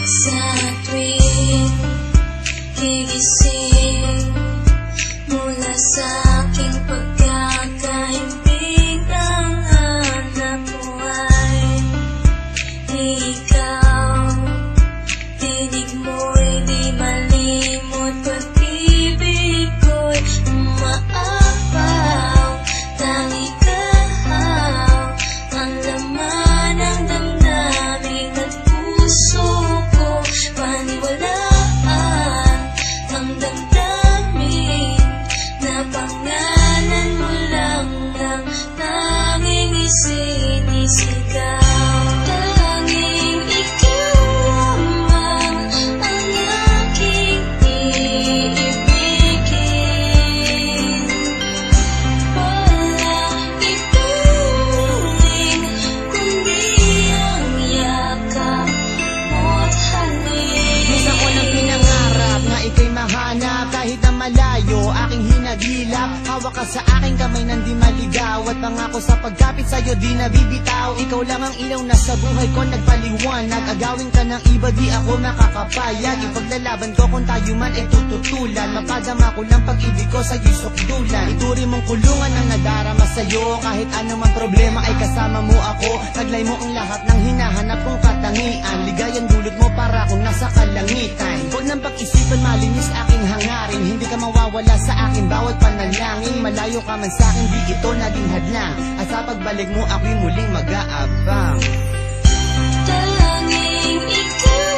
Sa tuwing gigising mula sa aking pagkakaimbing, ang hanap buhay ikaw. Tinig mo'y di malimot, pag-ibig ko'y umaapaw. Tangi kahaw ang laman ng damdamin at puso ko. Paniwalaan ang damdamin na pangalan mo lang ang tanging isinisigaw. Tanging ikaw lamang ang aking iibigin. Walang ituring kundi ang yakap mo't halik. Minsan ko nang pinangarap na ika'y mahanap, kahit na malayo aking hinagilap. Hawak ka sa aking kamay nang di maligaw, at pangako sa pagkapit sa'yo di nabibitaw. Ikaw lang ang ilaw na sa buhay ko nagpaliwanag. Agawin ka ng iba di ako makakapayag. Ipaglalaban ko kung tayo man ay tututulan. Mapadama ko lang pag-ibig ko sa'yo'y sukdulan. Ituri mong kulungan ang nadarama sa'yo. Kahit anumang problema ay kasama mo ako. Taglay mo ang lahat ng hinahanap kong katangian. Ligayan dulot mo para akong nasa kalangitan. Huwag nang pag-isipan, malinis aking hangarin. Hindi ka mawawala sa akin bawat panalangin. Malayo ka man sa akin, di ito naging hadlang. At sa pagbalik mo ako'y muling mag-aabang. Tanging ikaw